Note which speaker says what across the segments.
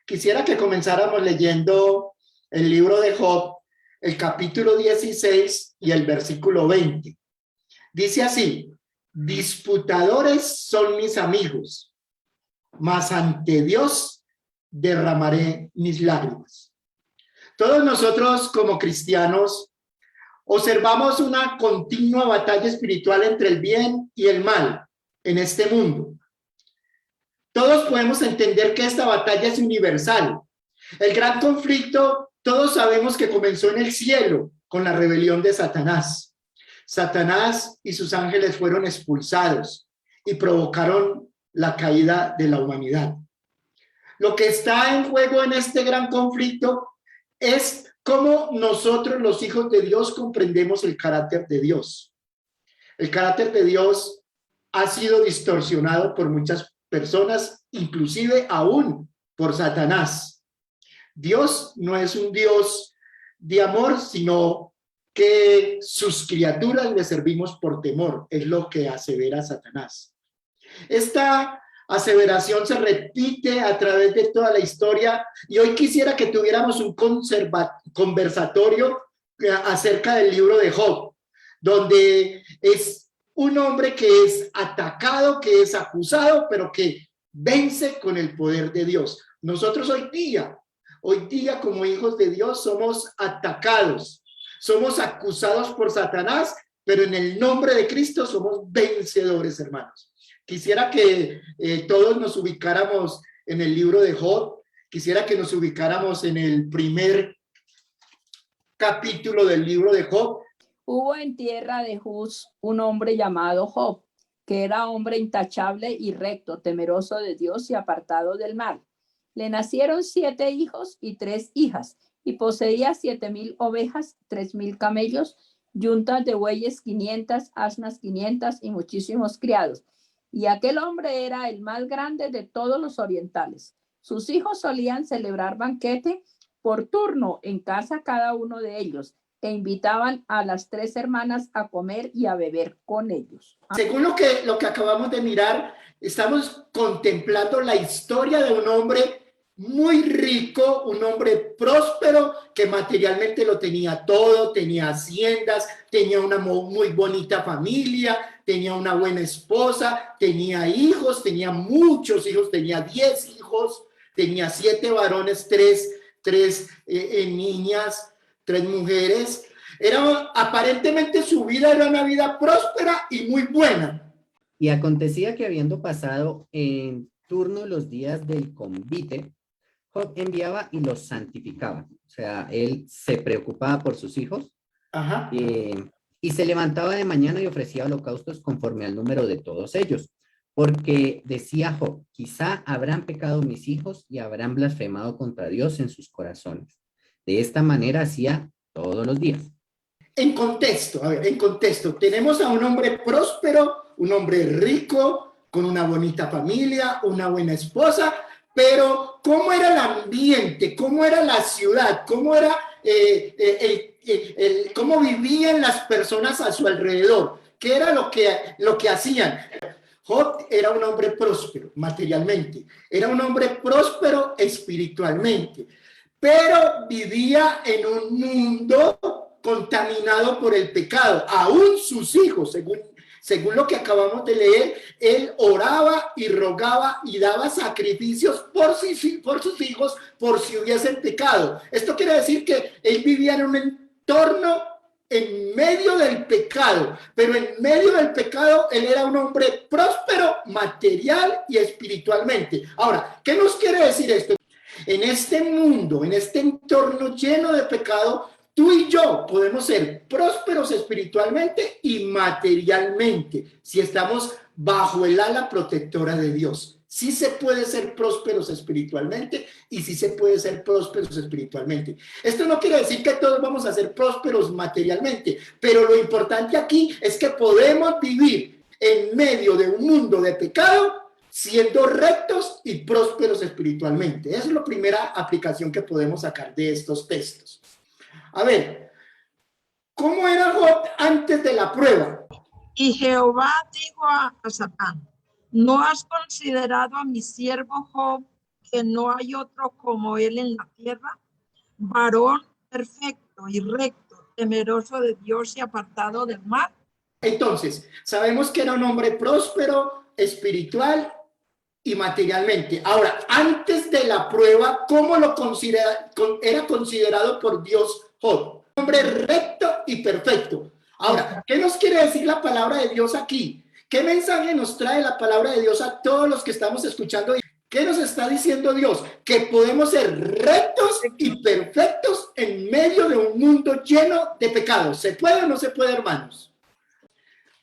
Speaker 1: Quisiera que comenzáramos leyendo el libro de Job, el capítulo 16 y el versículo 20. Dice así: disputadores son mis amigos, mas ante Dios derramaré mis lágrimas. Todos nosotros como cristianos observamos una continua batalla espiritual entre el bien y el mal en este mundo. Todos podemos entender que esta batalla es universal. El gran conflicto, todos sabemos que comenzó en el cielo con la rebelión de Satanás. Satanás y sus ángeles fueron expulsados y provocaron la caída de la humanidad. Lo que está en juego en este gran conflicto es cómo nosotros, los hijos de Dios, comprendemos el carácter de Dios. El carácter de Dios ha sido distorsionado por muchas personas, inclusive aún por Satanás. Dios no es un Dios de amor, sino que sus criaturas le servimos por temor, es lo que asevera Satanás. Esta aseveración se repite a través de toda la historia y hoy quisiera que tuviéramos un conversatorio acerca del libro de Job, donde es un hombre que es atacado, que es acusado, pero que vence con el poder de Dios. Nosotros hoy día como hijos de Dios somos atacados, somos acusados por Satanás, pero en el nombre de Cristo somos vencedores, hermanos. Quisiera que todos nos ubicáramos en el libro de Job. Quisiera que nos ubicáramos en el primer capítulo del libro de Job.
Speaker 2: Hubo en tierra de Uz un hombre llamado Job, que era hombre intachable y recto, temeroso de Dios y apartado del mal. Le nacieron 7 hijos y 3 hijas, y poseía 7,000 ovejas, 3,000 camellos, yuntas de bueyes 500, asnas 500 y muchísimos criados. Y aquel hombre era el más grande de todos los orientales. Sus hijos solían celebrar banquete por turno en casa cada uno de ellos, e invitaban a las 3 hermanas a comer y a beber con ellos.
Speaker 1: Según lo que acabamos de mirar, estamos contemplando la historia de un hombre muy rico, un hombre próspero que materialmente lo tenía todo, tenía haciendas, tenía una muy bonita familia, tenía una buena esposa, tenía hijos, tenía muchos hijos, tenía 10 hijos, tenía 7 varones, 3 niñas, 3 mujeres. Aparentemente su vida era una vida próspera y muy buena.
Speaker 3: Y acontecía que habiendo pasado en turno los días del convite, Job enviaba y los santificaba. O sea, él se preocupaba por sus hijos.
Speaker 1: Ajá.
Speaker 3: Y se levantaba de mañana y ofrecía holocaustos conforme al número de todos ellos. Porque decía Job, quizá habrán pecado mis hijos y habrán blasfemado contra Dios en sus corazones. De esta manera hacía todos los días.
Speaker 1: En contexto, tenemos a un hombre próspero, un hombre rico, con una bonita familia, una buena esposa, pero ¿cómo era el ambiente? ¿Cómo era la ciudad? ¿Cómo era cómo vivían las personas a su alrededor? ¿Qué era lo que hacían? Job era un hombre próspero materialmente, era un hombre próspero espiritualmente, pero vivía en un mundo contaminado por el pecado. Aún sus hijos, según lo que acabamos de leer, él oraba y rogaba y daba sacrificios por sus hijos por si hubiesen pecado. Esto quiere decir que él vivía en un entorno en medio del pecado, pero en medio del pecado él era un hombre próspero material y espiritualmente. Ahora, ¿qué nos quiere decir esto? En este mundo, en este entorno lleno de pecado, tú y yo podemos ser prósperos espiritualmente y materialmente si estamos bajo el ala protectora de Dios. Sí se puede ser prósperos espiritualmente y sí se puede ser prósperos espiritualmente. Esto no quiere decir que todos vamos a ser prósperos materialmente, pero lo importante aquí es que podemos vivir en medio de un mundo de pecado siendo rectos y prósperos espiritualmente. Esa es la primera aplicación que podemos sacar de estos textos. A ver, ¿cómo era Job antes de la prueba?
Speaker 4: Y Jehová dijo a Satán: ¿no has considerado a mi siervo Job, que no hay otro como él en la tierra, varón perfecto y recto, temeroso de Dios y apartado del mal.
Speaker 1: Entonces, sabemos que era un hombre próspero, espiritual y materialmente. Ahora, antes de la prueba, ¿cómo era considerado por Dios Job? Un hombre recto y perfecto. Ahora, ¿qué nos quiere decir la palabra de Dios aquí? ¿Qué mensaje nos trae la palabra de Dios a todos los que estamos escuchando? ¿Qué nos está diciendo Dios? Que podemos ser rectos y perfectos en medio de un mundo lleno de pecados. ¿Se puede o no se puede, hermanos?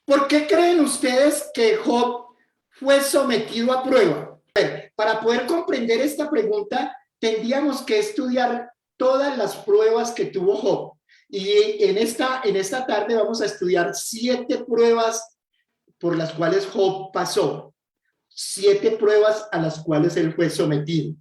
Speaker 1: ¿Por qué creen ustedes que Job fue sometido a prueba? A ver, para poder comprender esta pregunta, tendríamos que estudiar todas las pruebas que tuvo Job. Y en esta tarde vamos a estudiar 7 pruebas por las cuales Job pasó. 7 pruebas a las cuales él fue sometido.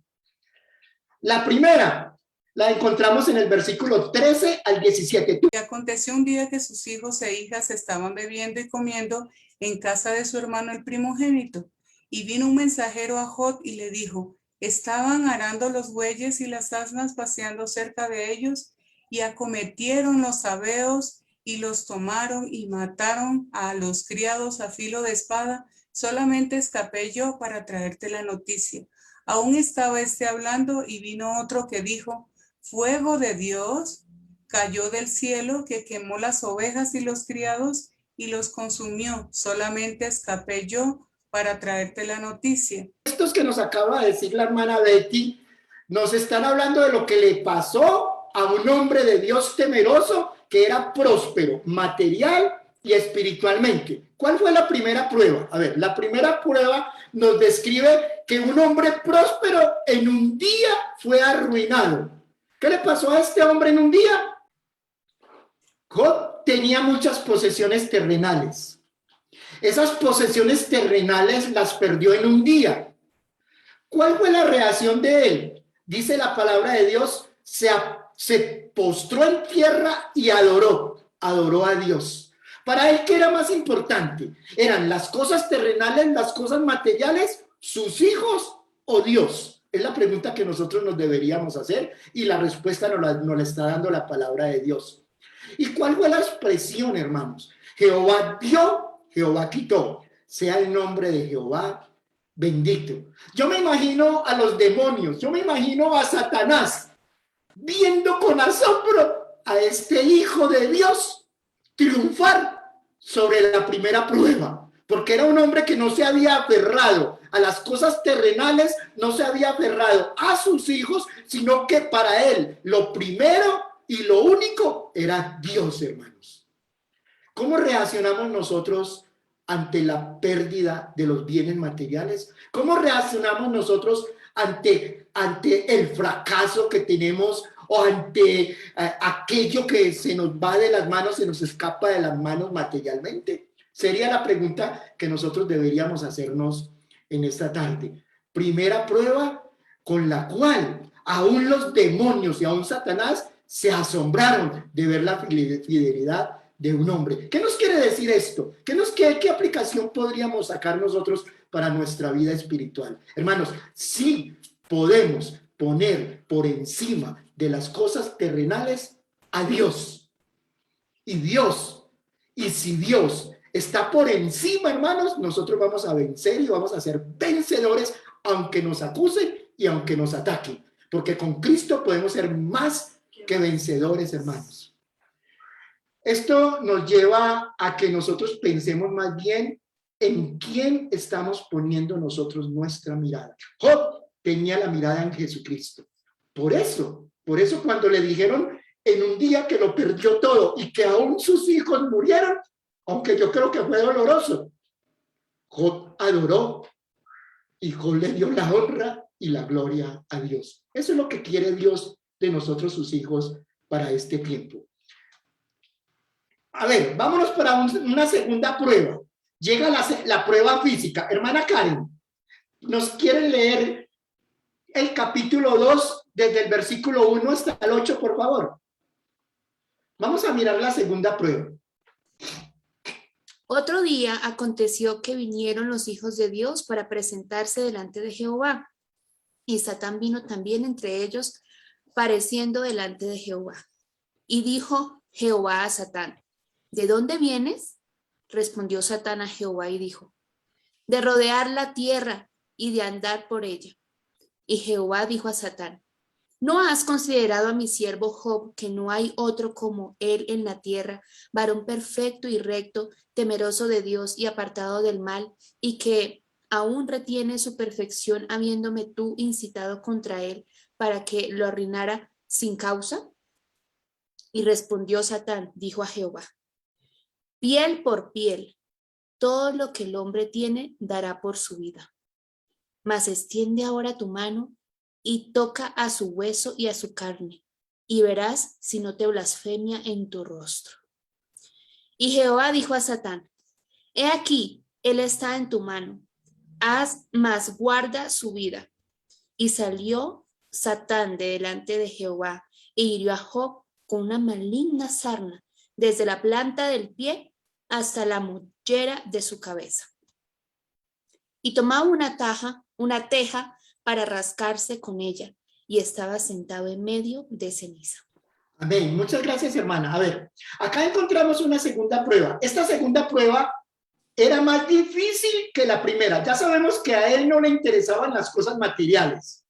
Speaker 1: La primera la encontramos en el versículo 13 al 17.
Speaker 5: Y aconteció un día que sus hijos e hijas estaban bebiendo y comiendo en casa de su hermano el primogénito. Y vino un mensajero a Job y le dijo, estaban arando los bueyes y las asnas paseando cerca de ellos, y acometieron los sabeos y los tomaron y mataron a los criados a filo de espada. Solamente escapé yo para traerte la noticia. Aún estaba hablando y vino otro que dijo, fuego de Dios cayó del cielo que quemó las ovejas y los criados y los consumió. Solamente escapé yo para traerte la noticia.
Speaker 1: Estos que nos acaba de decir la hermana Betty, nos están hablando de lo que le pasó a un hombre de Dios temeroso que era próspero, material y espiritualmente. ¿Cuál fue la primera prueba? A ver, la primera prueba nos describe que un hombre próspero en un día fue arruinado. ¿Qué le pasó a este hombre en un día? Job tenía muchas posesiones terrenales. Esas posesiones terrenales las perdió en un día. ¿Cuál fue la reacción de él? Dice la palabra de Dios, se postró en tierra y adoró a Dios. Para él, ¿qué era más importante? ¿Eran las cosas terrenales, las cosas materiales, sus hijos o Dios? Es la pregunta que nosotros nos deberíamos hacer y la respuesta nos la está dando la palabra de Dios. ¿Y cuál fue la expresión, hermanos? Jehová dio, Jehová quitó. Sea el nombre de Jehová bendito. Yo me imagino a los demonios, yo me imagino a Satanás viendo con asombro a este hijo de Dios triunfar sobre la primera prueba, porque era un hombre que no se había aferrado a las cosas terrenales, no se había aferrado a sus hijos, sino que para él lo primero y lo único era Dios, hermanos. ¿Cómo reaccionamos nosotros ante la pérdida de los bienes materiales? ¿Cómo reaccionamos nosotros ante el fracaso que tenemos o ante aquello que se nos va de las manos, se nos escapa de las manos materialmente? Sería la pregunta que nosotros deberíamos hacernos en esta tarde. Primera prueba con la cual aún los demonios y aún Satanás se asombraron de ver la fidelidad de un hombre. ¿Qué nos quiere decir esto? ¿Qué aplicación podríamos sacar nosotros para nuestra vida espiritual? Hermanos, sí podemos poner por encima de las cosas terrenales a Dios. Y si Dios está por encima, hermanos, nosotros vamos a vencer y vamos a ser vencedores, aunque nos acusen y aunque nos ataquen. Porque con Cristo podemos ser más que vencedores, hermanos. Esto nos lleva a que nosotros pensemos más bien en quién estamos poniendo nosotros nuestra mirada. Job tenía la mirada en Jesucristo. Por eso cuando le dijeron en un día que lo perdió todo y que aún sus hijos murieron, aunque yo creo que fue doloroso, Job adoró y Job le dio la honra y la gloria a Dios. Eso es lo que quiere Dios de nosotros, sus hijos, para este tiempo. A ver, vámonos para una segunda prueba. Llega la prueba física. Hermana Karen, ¿nos quiere leer el capítulo 2 desde el versículo 1 hasta el 8, por favor? Vamos a mirar la segunda prueba.
Speaker 6: Otro día aconteció que vinieron los hijos de Dios para presentarse delante de Jehová. Y Satán vino también entre ellos, pareciendo delante de Jehová. Y dijo Jehová a Satán, ¿de dónde vienes? Respondió Satán a Jehová y dijo, de rodear la tierra y de andar por ella. Y Jehová dijo a Satán, ¿no has considerado a mi siervo Job, que no hay otro como él en la tierra, varón perfecto y recto, temeroso de Dios y apartado del mal, y que aún retiene su perfección, habiéndome tú incitado contra él para que lo arruinara sin causa? Y respondió Satán, dijo a Jehová, piel por piel, todo lo que el hombre tiene dará por su vida. Mas extiende ahora tu mano y toca a su hueso y a su carne, y verás si no te blasfemia en tu rostro. Y Jehová dijo a Satán, he aquí, él está en tu mano, haz más guarda su vida. Y salió Satán de delante de Jehová, e hirió a Job con una maligna sarna, desde la planta del pie hasta la mollera de su cabeza. Y tomaba una teja para rascarse con ella, y estaba sentado en medio de ceniza.
Speaker 1: Amén. Muchas gracias, hermana. A ver, acá encontramos una segunda prueba. Esta segunda prueba era más difícil que la primera. Ya sabemos que a él no le interesaban las cosas materiales,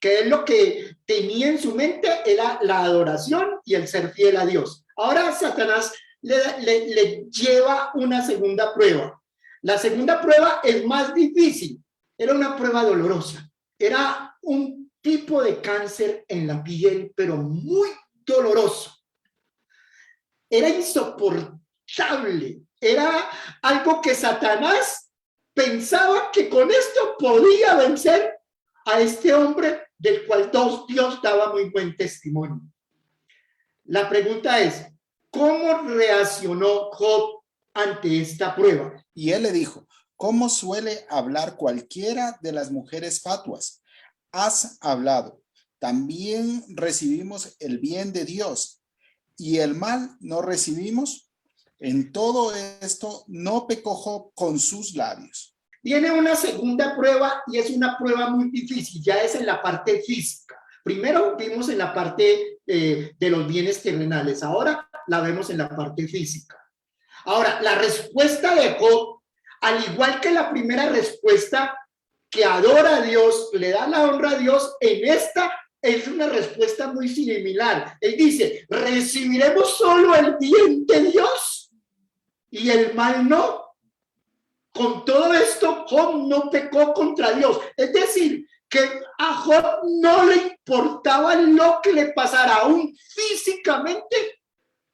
Speaker 1: que él lo que tenía en su mente era la adoración y el ser fiel a Dios. Ahora Satanás le lleva una segunda prueba. La segunda prueba es más difícil. Era una prueba dolorosa. Era un tipo de cáncer en la piel, pero muy doloroso. Era insoportable. Era algo que Satanás pensaba que con esto podía vencer a este hombre del cual Dios daba muy buen testimonio. La pregunta es, ¿cómo reaccionó Job ante esta prueba?
Speaker 7: Y él le dijo, ¿cómo suele hablar cualquiera de las mujeres fatuas? Has hablado. También recibimos el bien de Dios y el mal no recibimos. En todo esto no pecó Job con sus labios.
Speaker 1: Viene una segunda prueba y es una prueba muy difícil, ya es en la parte física. Primero vimos en la parte de los bienes terrenales, ahora la vemos en la parte física. Ahora, la respuesta de Job, al igual que la primera respuesta, que adora a Dios, le da la honra a Dios, en esta es una respuesta muy similar. Él dice, ¿recibiremos solo el bien de Dios y el mal no? Con todo esto, Job no pecó contra Dios. Es decir, que a Job no le importaba lo que le pasara, aún físicamente,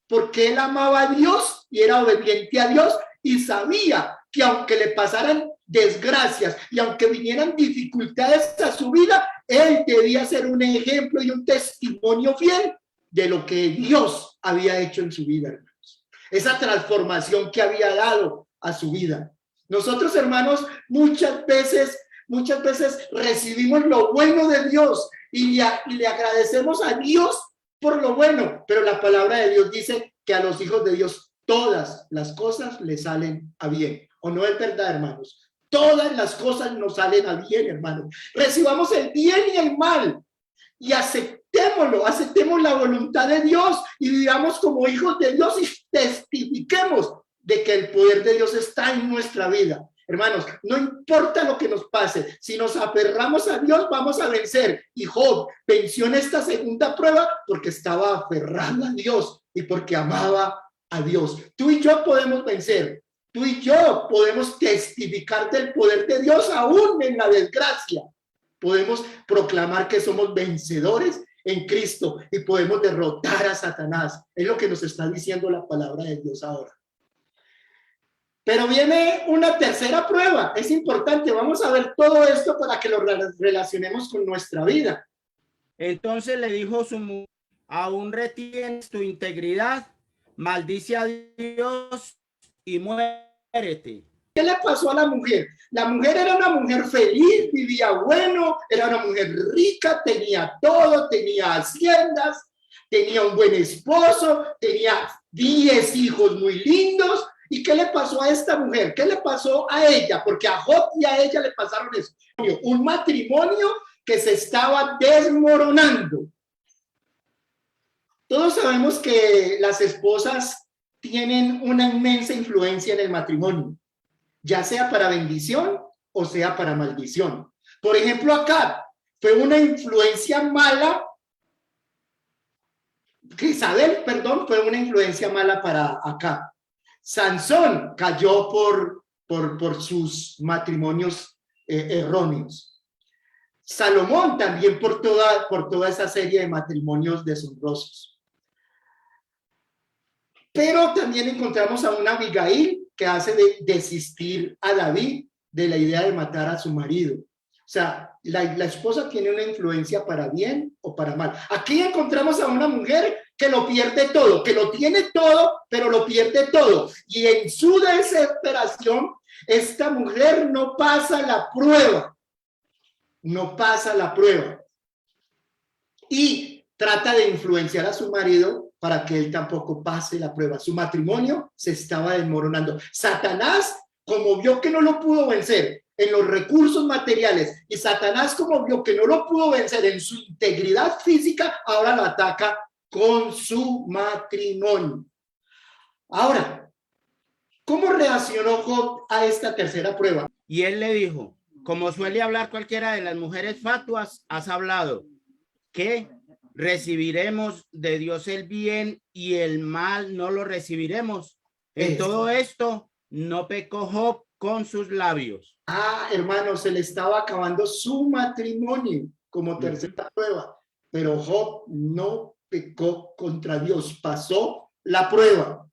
Speaker 1: porque él amaba a Dios y era obediente a Dios y sabía que aunque le pasaran desgracias y aunque vinieran dificultades a su vida, él debía ser un ejemplo y un testimonio fiel de lo que Dios había hecho en su vida, hermanos. Esa transformación que había dado a su vida. Nosotros, hermanos, muchas veces recibimos lo bueno de Dios y le agradecemos a Dios por lo bueno, pero la palabra de Dios dice que a los hijos de Dios todas las cosas le salen a bien. ¿O no es verdad, hermanos? Todas las cosas nos salen a bien, hermanos. Recibamos el bien y el mal y aceptémoslo, aceptemos la voluntad de Dios y vivamos como hijos de Dios y testifiquemos de que el poder de Dios está en nuestra vida. Hermanos, no importa lo que nos pase, si nos aferramos a Dios vamos a vencer. Y Job venció en esta segunda prueba porque estaba aferrado a Dios y porque amaba a Dios. Tú y yo podemos vencer. Tú y yo podemos testificar del poder de Dios aún en la desgracia. Podemos proclamar que somos vencedores en Cristo y podemos derrotar a Satanás. Es lo que nos está diciendo la palabra de Dios ahora. Pero viene una tercera prueba. Es importante. Vamos a ver todo esto para que lo relacionemos con nuestra vida.
Speaker 8: Entonces le dijo su mujer, aún retienes tu integridad, maldice a Dios y muérete.
Speaker 1: ¿Qué le pasó a la mujer? La mujer era una mujer feliz, vivía bueno, era una mujer rica, tenía todo, tenía haciendas, tenía un buen esposo, tenía 10 hijos muy lindos. ¿Y qué le pasó a esta mujer? ¿Qué le pasó a ella? Porque a Job y a ella le pasaron eso. Un matrimonio que se estaba desmoronando. Todos sabemos que las esposas tienen una inmensa influencia en el matrimonio, ya sea para bendición o sea para maldición. Por ejemplo, acá fue una influencia mala, Isabel, perdón, fue una influencia mala para acá. Sansón cayó por sus matrimonios erróneos. Salomón también por toda esa serie de matrimonios deshonrosos. Pero también encontramos a una Abigail que hace desistir a David de la idea de matar a su marido. O sea, la esposa tiene una influencia para bien o para mal. Aquí encontramos a una mujer que lo pierde todo, que lo tiene todo, pero lo pierde todo. Y en su desesperación, esta mujer no pasa la prueba. No pasa la prueba. Y trata de influenciar a su marido para que él tampoco pase la prueba. Su matrimonio se estaba desmoronando. Satanás, como vio que no lo pudo vencer en los recursos materiales, y Satanás, como vio que no lo pudo vencer en su integridad física, ahora lo ataca con su matrimonio. Ahora, ¿cómo reaccionó Job a esta tercera prueba?
Speaker 8: Y él le dijo, como suele hablar cualquiera de las mujeres fatuas, has hablado que recibiremos de Dios el bien y el mal no lo recibiremos. En todo esto no pecó Job con sus labios.
Speaker 1: Hermano, se le estaba acabando su matrimonio como tercera prueba, pero Job no pecó contra Dios, pasó la prueba.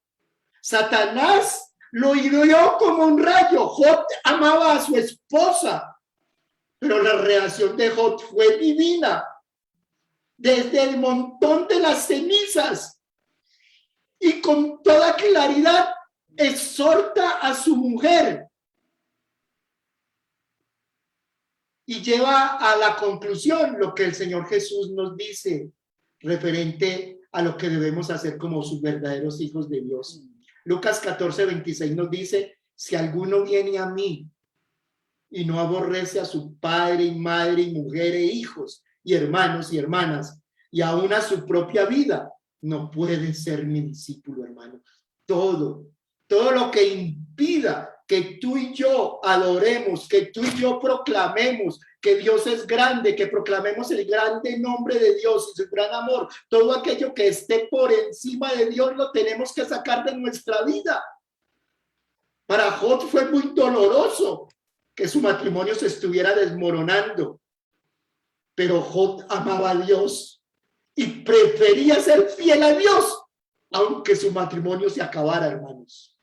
Speaker 1: Satanás lo hirió como un rayo. Job amaba a su esposa, pero la reacción de Job fue divina. Desde el montón de las cenizas y con toda claridad exhorta a su mujer y lleva a la conclusión lo que el Señor Jesús nos dice referente a lo que debemos hacer como sus verdaderos hijos de Dios. Lucas 14:26 nos dice, si alguno viene a mí y no aborrece a su padre y madre y mujer e hijos y hermanos y hermanas, y aún a su propia vida, no puede ser mi discípulo, hermano. Todo lo que impida que tú y yo adoremos, que tú y yo proclamemos que Dios es grande, que proclamemos el grande nombre de Dios y su gran amor, todo aquello que esté por encima de Dios lo tenemos que sacar de nuestra vida. Para Job fue muy doloroso que su matrimonio se estuviera desmoronando, pero Job amaba a Dios y prefería ser fiel a Dios, aunque su matrimonio se acabara, hermanos.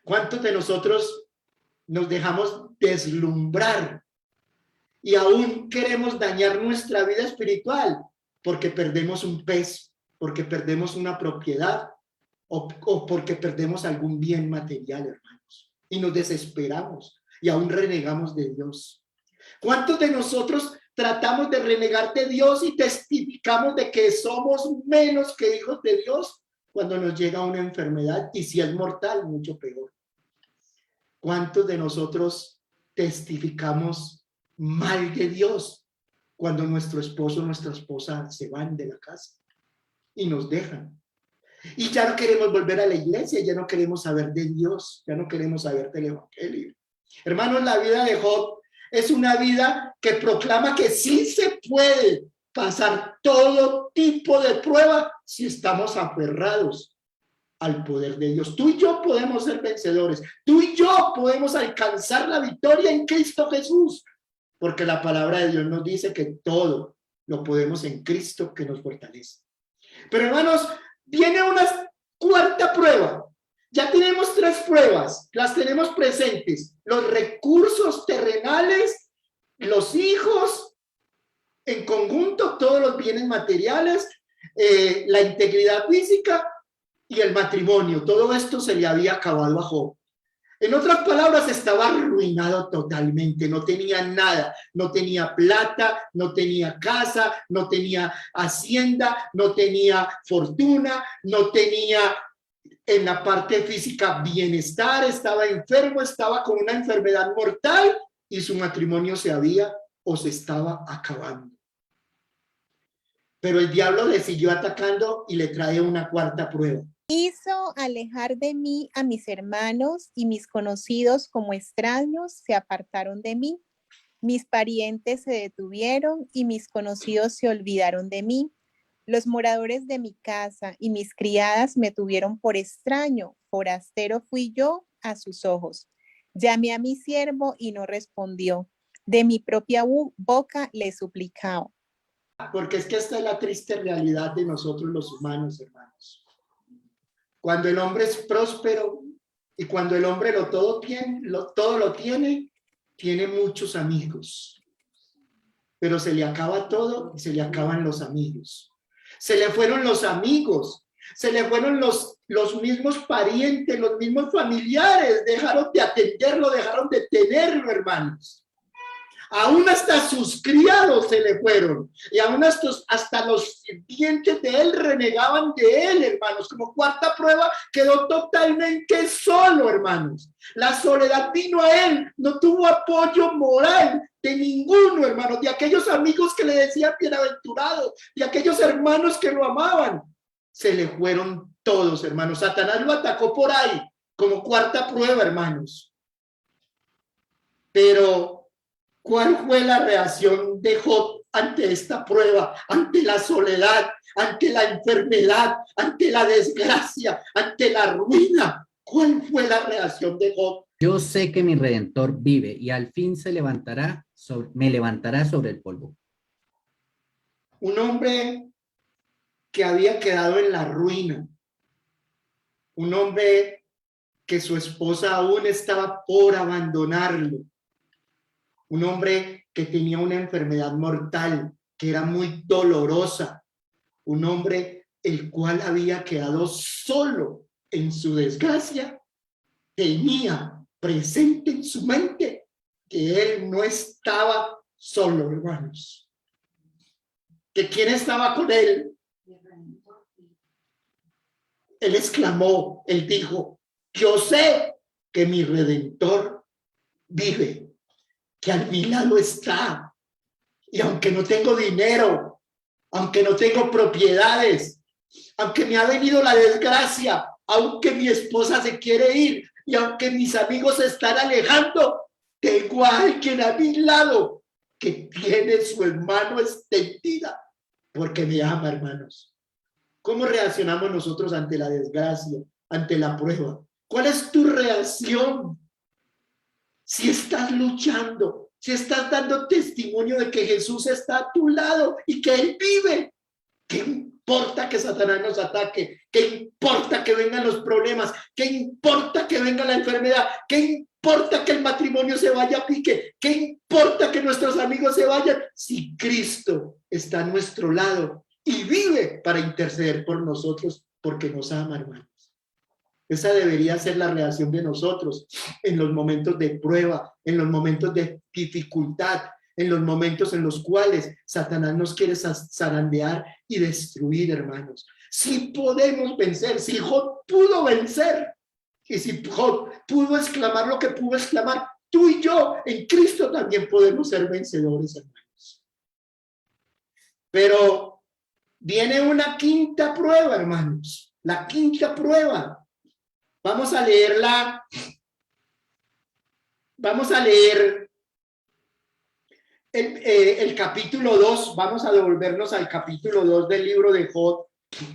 Speaker 1: ¿Cuántos de nosotros nos dejamos deslumbrar y aún queremos dañar nuestra vida espiritual porque perdemos un peso, porque perdemos una propiedad o porque perdemos algún bien material, hermanos? Y nos desesperamos y aún renegamos de Dios. ¿Cuántos de nosotros tratamos de renegar de Dios y testificamos de que somos menos que hijos de Dios cuando nos llega una enfermedad? Y si es mortal, mucho peor. ¿Cuántos de nosotros testificamos mal de Dios cuando nuestro esposo o nuestra esposa se van de la casa y nos dejan? Y ya no queremos volver a la iglesia, ya no queremos saber de Dios, ya no queremos saber del evangelio. Hermanos, la vida de Job es una vida que proclama que sí se puede pasar todo tipo de prueba si estamos aferrados al poder de Dios. Tú y yo podemos ser vencedores. Tú y yo podemos alcanzar la victoria en Cristo Jesús, porque la palabra de Dios nos dice que todo lo podemos en Cristo que nos fortalece. Pero hermanos, viene una cuarta prueba. Ya tenemos tres pruebas, las tenemos presentes: los recursos terrenales, los hijos, en conjunto, todos los bienes materiales, la integridad física y el matrimonio. Todo esto se le había acabado a Job. En otras palabras, estaba arruinado totalmente, no tenía nada, no tenía plata, no tenía casa, no tenía hacienda, no tenía fortuna, no tenía en la parte física bienestar, estaba enfermo, estaba con una enfermedad mortal y su matrimonio se había o se estaba acabando. Pero el diablo le siguió atacando y le trae una cuarta prueba.
Speaker 9: Hizo alejar de mí a mis hermanos, y mis conocidos como extraños se apartaron de mí. Mis parientes se detuvieron y mis conocidos se olvidaron de mí. Los moradores de mi casa y mis criadas me tuvieron por extraño. Forastero fui yo a sus ojos. Llamé a mi siervo y no respondió. De mi propia boca le suplicaba.
Speaker 1: Porque es que esta es la triste realidad de nosotros los humanos, hermanos. Cuando el hombre es próspero y cuando el hombre todo lo tiene, tiene muchos amigos. Pero se le acaba todo y se le acaban los amigos. Se le fueron los amigos, se le fueron los mismos parientes, los mismos familiares, dejaron de atenderlo, dejaron de tenerlo, hermanos. Aún hasta sus criados se le fueron, y aún hasta los sirvientes de él renegaban de él, hermanos. Como cuarta prueba, quedó totalmente solo, hermanos. La soledad vino a él, no tuvo apoyo moral de ninguno, hermanos, de aquellos amigos que le decían bienaventurado, de aquellos hermanos que lo amaban. Se le fueron todos, hermanos. Satanás lo atacó por ahí, como cuarta prueba, hermanos. Pero ¿cuál fue la reacción de Job ante esta prueba, ante la soledad, ante la enfermedad, ante la desgracia, ante la ruina? ¿Cuál fue la reacción de Job?
Speaker 3: Yo sé que mi Redentor vive y al fin me levantará sobre el polvo.
Speaker 1: Un hombre que había quedado en la ruina, un hombre que su esposa aún estaba por abandonarlo, un hombre que tenía una enfermedad mortal que era muy dolorosa, un hombre el cual había quedado solo en su desgracia, tenía presente en su mente que él no estaba solo, hermanos. ¿Que quién estaba con él? Él exclamó, él dijo: yo sé que mi Redentor vive, que a mi lado está, y aunque no tengo dinero, aunque no tengo propiedades, aunque me ha venido la desgracia, aunque mi esposa se quiere ir y aunque mis amigos se están alejando, tengo a alguien a mi lado que tiene su mano extendida porque me ama, hermanos. ¿Cómo reaccionamos nosotros ante la desgracia, ante la prueba? ¿Cuál es tu reacción? Si estás luchando, si estás dando testimonio de que Jesús está a tu lado y que Él vive, ¿qué importa que Satanás nos ataque? ¿Qué importa que vengan los problemas? ¿Qué importa que venga la enfermedad? ¿Qué importa que el matrimonio se vaya a pique? ¿Qué importa que nuestros amigos se vayan? Si Cristo está a nuestro lado y vive para interceder por nosotros porque nos ama, hermanos. Esa debería ser la reacción de nosotros en los momentos de prueba, en los momentos de dificultad, en los momentos en los cuales Satanás nos quiere zarandear y destruir, hermanos. Si podemos vencer, si Job pudo vencer, y si Job pudo exclamar lo que pudo exclamar, tú y yo en Cristo también podemos ser vencedores, hermanos. Pero viene una quinta prueba, hermanos. La quinta prueba. Vamos a leerla. Vamos a leer el capítulo 2. Vamos a devolvernos al capítulo 2 del libro de Job.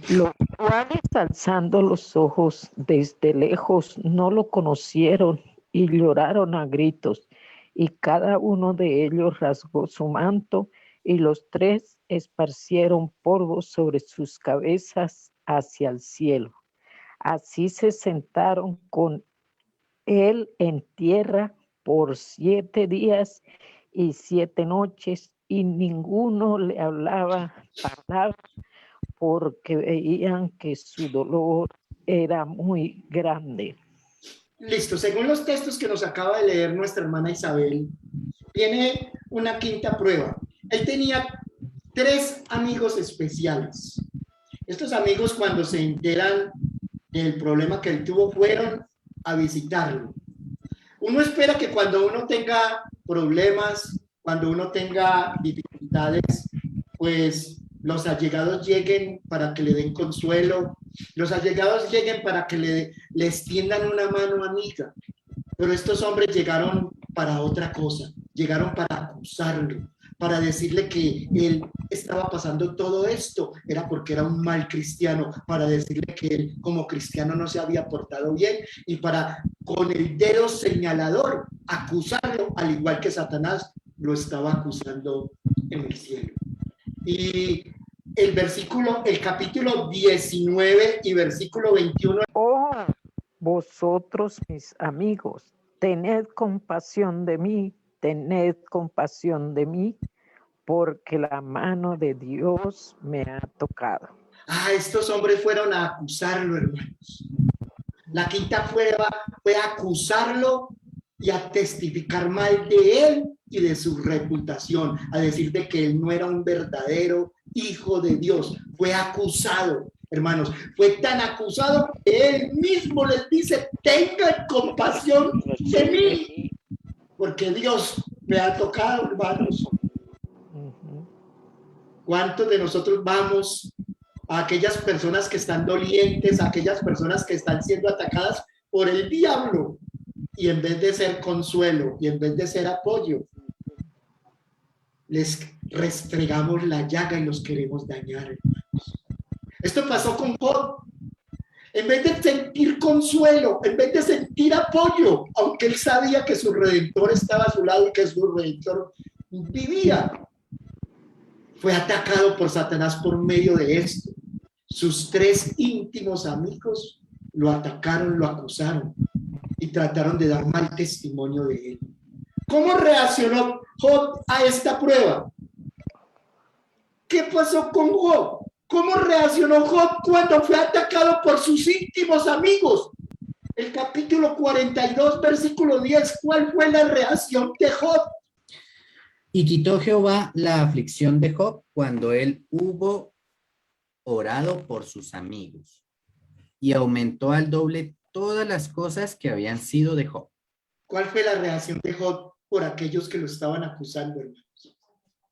Speaker 10: Los cuales, alzando los ojos desde lejos, no lo conocieron y lloraron a gritos, y cada uno de ellos rasgó su manto, y los tres esparcieron polvo sobre sus cabezas hacia el cielo. Así se sentaron con él en tierra por 7 días y 7 noches, y ninguno le hablaba palabra, porque veían que su dolor era muy grande.
Speaker 1: Listo, según los textos que nos acaba de leer nuestra hermana Isabel, viene una quinta prueba. Él tenía 3 amigos especiales. Estos amigos, cuando se enteran del problema que él tuvo, fueron a visitarlo. Uno espera que cuando uno tenga problemas, cuando uno tenga dificultades, pues los allegados lleguen para que le den consuelo, los allegados lleguen para que le extiendan una mano amiga. Pero estos hombres llegaron para otra cosa, llegaron para acusarlo, para decirle que él estaba pasando todo esto, era porque era un mal cristiano, para decirle que él como cristiano no se había portado bien y para con el dedo señalador acusarlo, al igual que Satanás lo estaba acusando en el cielo. Y el capítulo 19 y versículo 21.
Speaker 10: Oh, vosotros mis amigos, tened compasión de mí, porque la mano de Dios me ha tocado.
Speaker 1: Estos hombres fueron a acusarlo, hermanos. La quinta prueba fue acusarlo y a testificar mal de él y de su reputación, a decir de que él no era un verdadero hijo de Dios. Fue acusado, hermanos, fue tan acusado que él mismo les dice: tengan compasión de mí, porque Dios me ha tocado, hermanos. ¿Cuántos de nosotros vamos a aquellas personas que están dolientes, a aquellas personas que están siendo atacadas por el diablo, y en vez de ser consuelo y en vez de ser apoyo, les restregamos la llaga y los queremos dañar, hermanos? Esto pasó con Job. En vez de sentir consuelo, en vez de sentir apoyo, aunque él sabía que su Redentor estaba a su lado y que su Redentor vivía, fue atacado por Satanás por medio de esto. Sus tres íntimos amigos lo atacaron, lo acusaron y trataron de dar mal testimonio de él. ¿Cómo reaccionó Job a esta prueba? ¿Qué pasó con Job? ¿Cómo reaccionó Job cuando fue atacado por sus íntimos amigos? El capítulo 42, versículo 10, ¿cuál fue la reacción de Job?
Speaker 3: Y quitó Jehová la aflicción de Job cuando él hubo orado por sus amigos, y aumentó al doble todas las cosas que habían sido de Job.
Speaker 1: ¿Cuál fue la reacción de Job por aquellos que lo estaban acusando, hermanos?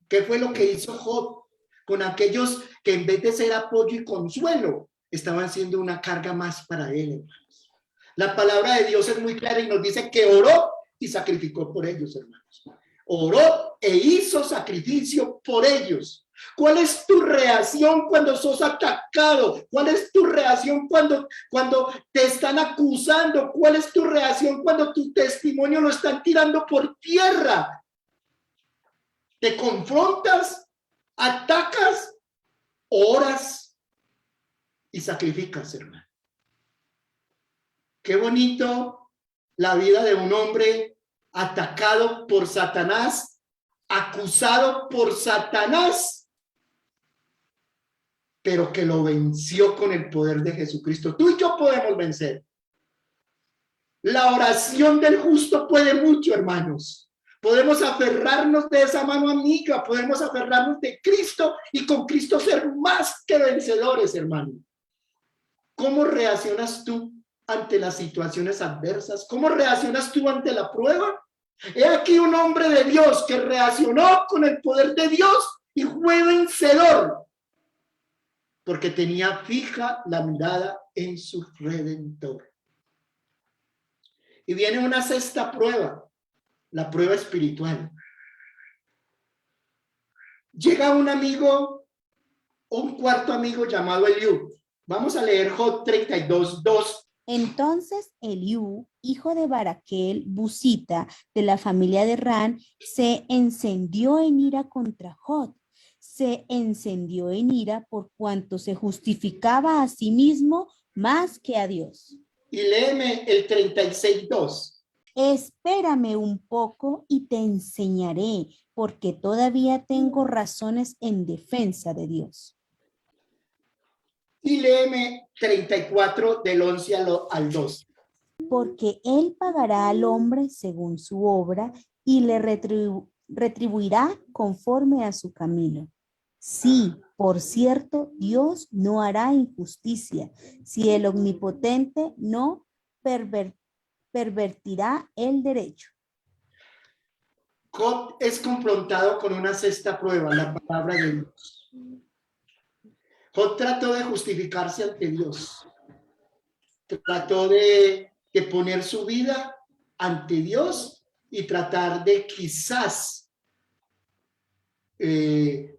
Speaker 1: ¿Qué fue lo que hizo Job con aquellos que en vez de ser apoyo y consuelo, estaban siendo una carga más para él, hermanos? La palabra de Dios es muy clara y nos dice que oró y sacrificó por ellos, hermanos. Oró e hizo sacrificio por ellos. ¿Cuál es tu reacción cuando sos atacado? ¿Cuál es tu reacción cuando te están acusando? ¿Cuál es tu reacción cuando tu testimonio lo están tirando por tierra? ¿Te confrontas? ¿Atacas? ¿Oras? Y sacrificas, hermano. Qué bonito la vida de un hombre atacado por Satanás, acusado por Satanás, pero que lo venció con el poder de Jesucristo. Tú y yo podemos vencer. La oración del justo puede mucho, hermanos. Podemos aferrarnos de esa mano amiga, podemos aferrarnos de Cristo y con Cristo ser más que vencedores, hermano. ¿Cómo reaccionas tú ante las situaciones adversas? ¿Cómo reaccionas tú ante la prueba? He aquí un hombre de Dios que reaccionó con el poder de Dios y fue vencedor, porque tenía fija la mirada en su Redentor. Y viene una sexta prueba, la prueba espiritual. Llega un amigo, un cuarto amigo llamado Eliú. Vamos a leer Job 32:2.
Speaker 11: Entonces Eliú, hijo de Baraquel, busita, de la familia de Ran, se encendió en ira contra Job. Se encendió en ira por cuanto se justificaba a sí mismo más que a Dios.
Speaker 1: Y léeme el 36:2.
Speaker 11: Espérame un poco y te enseñaré, porque todavía tengo razones en defensa de Dios.
Speaker 1: Y léeme 34 del 11 al 12.
Speaker 11: Porque él pagará al hombre según su obra y le retribuirá conforme a su camino. Sí, por cierto, Dios no hará injusticia si el Omnipotente no pervertirá el derecho.
Speaker 1: Job es confrontado con una sexta prueba, la palabra de Dios. Job trató de justificarse ante Dios. Trató de poner su vida ante Dios y tratar de quizás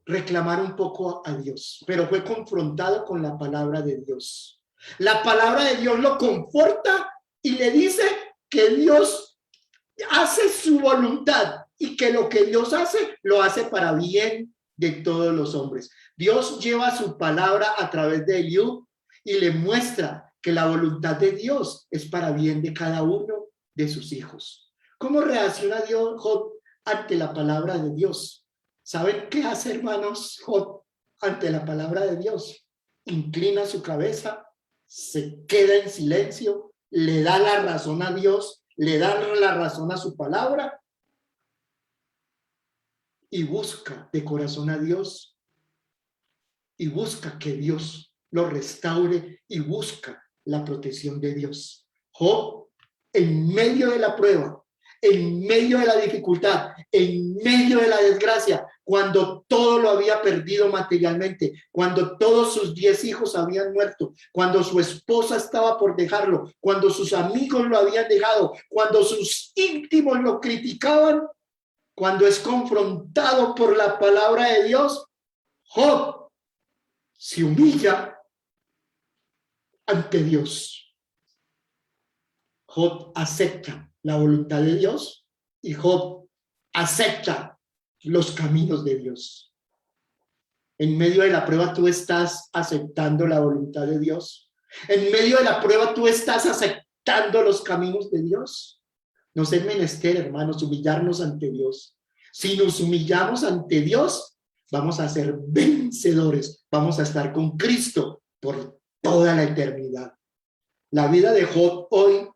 Speaker 1: reclamar un poco a Dios, pero fue confrontado con la palabra de Dios. La palabra de Dios lo conforta y le dice que Dios hace su voluntad y que lo que Dios hace, lo hace para bien de todos los hombres. Dios lleva su palabra a través de Eliú y le muestra que la voluntad de Dios es para bien de cada uno de sus hijos. ¿Cómo reacciona Dios, Job, ante la palabra de Dios? ¿Saben qué hace, hermanos, Job ante la palabra de Dios? Inclina su cabeza, se queda en silencio, le da la razón a Dios, le da la razón a su palabra y busca de corazón a Dios y busca que Dios lo restaure y busca la protección de Dios. Job, en medio de la prueba, en medio de la dificultad, en medio de la desgracia, cuando todo lo había perdido materialmente, cuando todos sus 10 hijos habían muerto, cuando su esposa estaba por dejarlo, cuando sus amigos lo habían dejado, cuando sus íntimos lo criticaban, cuando es confrontado por la palabra de Dios, Job se humilla ante Dios. Job acepta la voluntad de Dios y Job acepta los caminos de Dios. En medio de la prueba tú estás aceptando la voluntad de Dios. En medio de la prueba tú estás aceptando los caminos de Dios. Nos es menester, hermanos, humillarnos ante Dios. Si nos humillamos ante Dios, vamos a ser vencedores. Vamos a estar con Cristo por toda la eternidad. La vida de Job hoy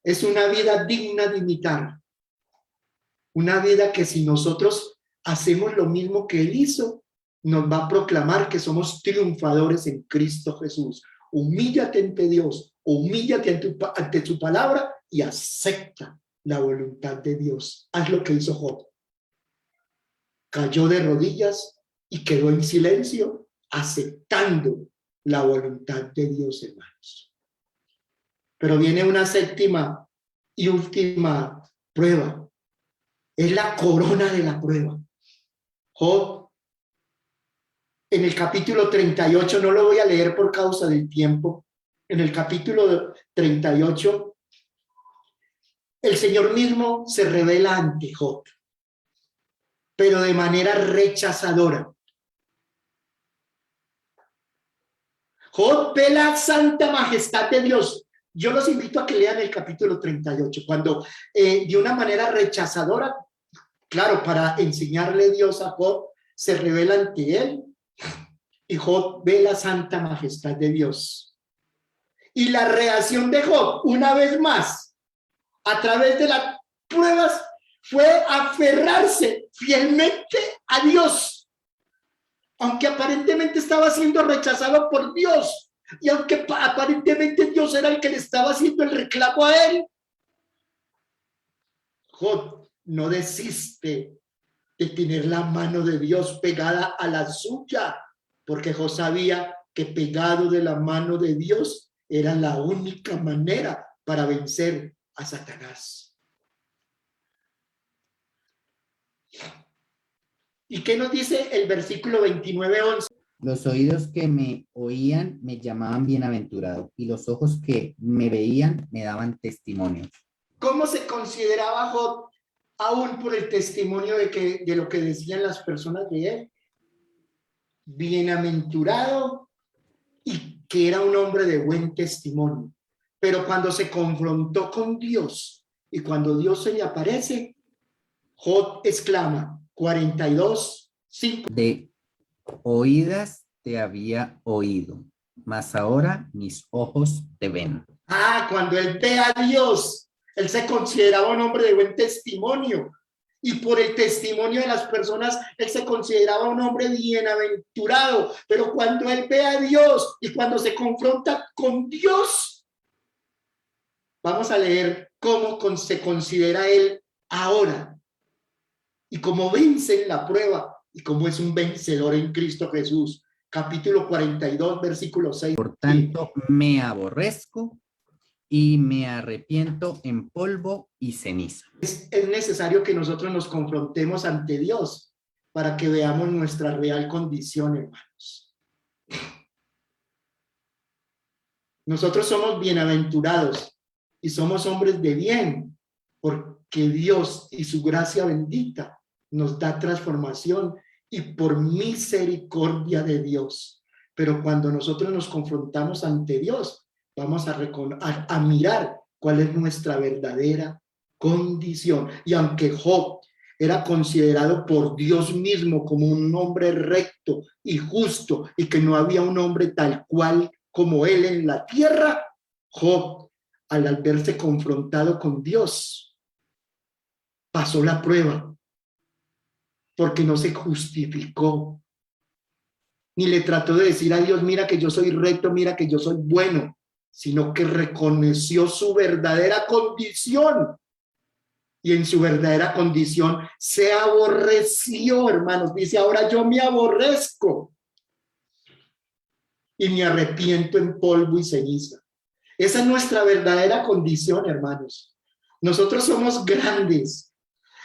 Speaker 1: es una vida digna de imitar. Una vida que si nosotros hacemos lo mismo que él hizo, nos va a proclamar que somos triunfadores en Cristo Jesús. Humíllate ante Dios, humíllate ante su palabra y acepta la voluntad de Dios. Haz lo que hizo Job. Cayó de rodillas y quedó en silencio, aceptando la voluntad de Dios, hermanos. Pero viene una séptima y última prueba. Es la corona de la prueba. Job, en el capítulo 38, no lo voy a leer por causa del tiempo, en el capítulo 38, el Señor mismo se revela ante Job, pero de manera rechazadora. Job ve la santa majestad de Dios. Yo los invito a que lean el capítulo 38, cuando de una manera rechazadora, claro, para enseñarle Dios a Job, se revela ante él y Job ve la santa majestad de Dios. Y la reacción de Job, una vez más, a través de las pruebas, fue aferrarse fielmente a Dios, aunque aparentemente estaba siendo rechazado por Dios. Y aunque aparentemente Dios era el que le estaba haciendo el reclamo a él, Job no desiste de tener la mano de Dios pegada a la suya, porque Job sabía que pegado de la mano de Dios era la única manera para vencer a Satanás. ¿Y qué nos dice el versículo 29:11?
Speaker 3: Los oídos que me oían me llamaban bienaventurado, y los ojos que me veían me daban testimonio.
Speaker 1: ¿Cómo se consideraba Job aún por el testimonio de lo que decían las personas de él? Bienaventurado y que era un hombre de buen testimonio. Pero cuando se confrontó con Dios y cuando Dios se le aparece, Job exclama, 42:5.
Speaker 3: De oídas te había oído, mas ahora mis ojos te ven.
Speaker 1: Cuando él ve a Dios, él se consideraba un hombre de buen testimonio. Y por el testimonio de las personas, él se consideraba un hombre bienaventurado. Pero cuando él ve a Dios y cuando se confronta con Dios, vamos a leer cómo se considera él ahora. y cómo vence en la prueba y cómo es un vencedor en Cristo Jesús. Capítulo 42, versículo 6.
Speaker 3: Por tanto, me aborrezco y me arrepiento en polvo y ceniza.
Speaker 1: Es necesario que nosotros nos confrontemos ante Dios para que veamos nuestra real condición, hermanos. Nosotros somos bienaventurados y somos hombres de bien, porque Dios y su gracia bendita nos da transformación y por misericordia de Dios. Pero cuando nosotros nos confrontamos ante Dios, vamos a mirar cuál es nuestra verdadera condición. Y aunque Job era considerado por Dios mismo como un hombre recto y justo, y que no había un hombre tal cual como él en la tierra, Job, al verse confrontado con Dios, pasó la prueba, porque no se justificó, ni le trató de decir a Dios, mira que yo soy recto, mira que yo soy bueno, sino que reconoció su verdadera condición. Y en su verdadera condición se aborreció, hermanos. Dice, ahora yo me aborrezco y me arrepiento en polvo y ceniza. Esa es nuestra verdadera condición, hermanos. Nosotros somos grandes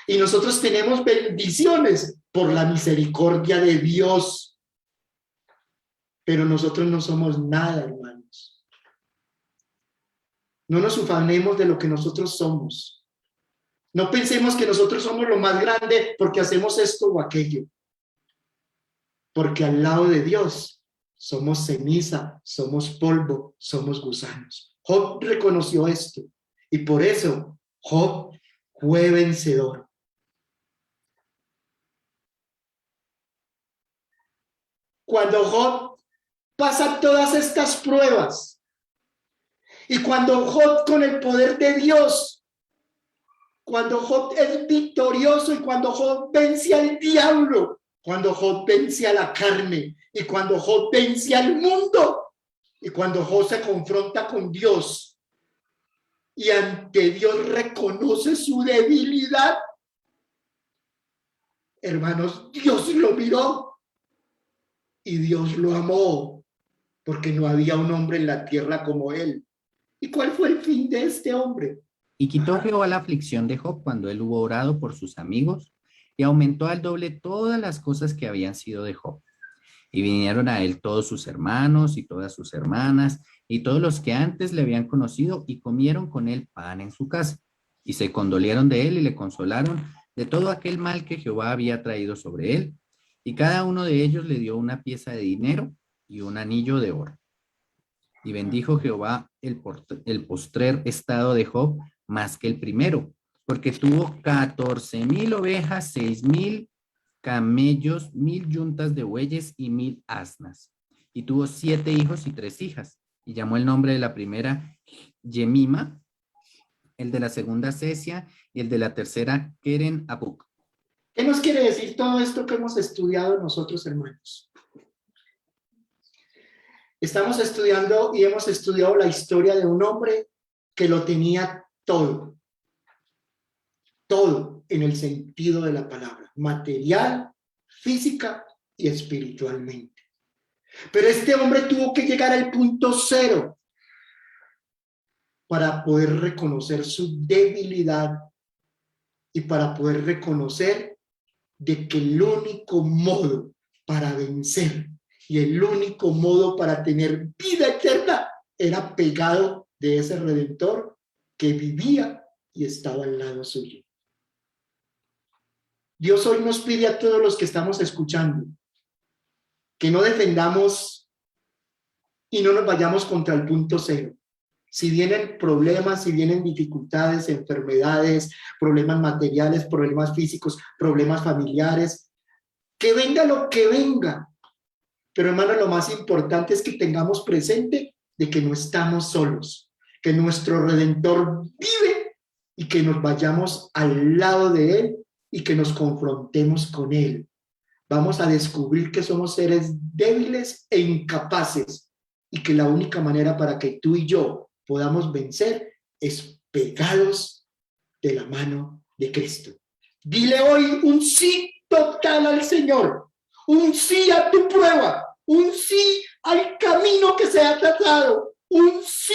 Speaker 1: y nosotros tenemos bendiciones por la misericordia de Dios. Pero nosotros no somos nada, hermanos. No nos ufanemos de lo que nosotros somos. No pensemos que nosotros somos lo más grande porque hacemos esto o aquello. Porque al lado de Dios somos ceniza, somos polvo, somos gusanos. Job reconoció esto y por eso Job fue vencedor. Cuando Job pasa todas estas pruebas y cuando Job con el poder de Dios, cuando Job es victorioso y cuando Job vence al diablo, cuando Job vence a la carne y cuando Job vence al mundo y cuando Job se confronta con Dios y ante Dios reconoce su debilidad, hermanos, Dios lo miró y Dios lo amó porque no había un hombre en la tierra como él. ¿Y cuál fue el fin de este hombre?
Speaker 3: Y quitó Jehová la aflicción de Job cuando él hubo orado por sus amigos, y aumentó al doble todas las cosas que habían sido de Job. Y vinieron a él todos sus hermanos y todas sus hermanas, y todos los que antes le habían conocido, y comieron con él pan en su casa. Y se condolieron de él y le consolaron de todo aquel mal que Jehová había traído sobre él. Y cada uno de ellos le dio una pieza de dinero y un anillo de oro. Y bendijo Jehová el postrer estado de Job más que el primero, porque tuvo 14,000 ovejas, 6,000 camellos, 1,000 yuntas de bueyes y 1,000 asnas. Y tuvo 7 hijos y 3 hijas. Y llamó el nombre de la primera Yemima, el de la segunda Cesia y el de la tercera Keren Apuk.
Speaker 1: ¿Qué nos quiere decir todo esto que hemos estudiado nosotros, hermanos? Estamos estudiando y hemos estudiado la historia de un hombre que lo tenía todo en el sentido de la palabra, material, física y espiritualmente. Pero este hombre tuvo que llegar al punto cero para poder reconocer su debilidad y para poder reconocer de que el único modo para vencer y el único modo para tener vida eterna era pegado de ese Redentor que vivía y estaba al lado suyo. Dios hoy nos pide a todos los que estamos escuchando que no defendamos y no nos vayamos contra el punto cero. Si vienen problemas, si vienen dificultades, enfermedades, problemas materiales, problemas físicos, problemas familiares, que venga lo que venga. Pero hermano, lo más importante es que tengamos presente de que no estamos solos, que nuestro Redentor vive y que nos vayamos al lado de Él y que nos confrontemos con Él. Vamos a descubrir que somos seres débiles e incapaces y que la única manera para que tú y yo podamos vencer es pegados de la mano de Cristo. Dile hoy un sí total al Señor, un sí a tu prueba, un sí al camino que se ha trazado, un sí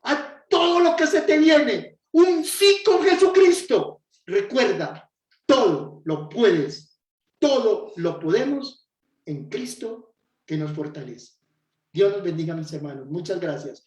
Speaker 1: a todo lo que se te viene, un sí con Jesucristo. Recuerda, todo lo puedes, todo lo podemos en Cristo que nos fortalece. Dios nos bendiga, mis hermanos. Muchas gracias.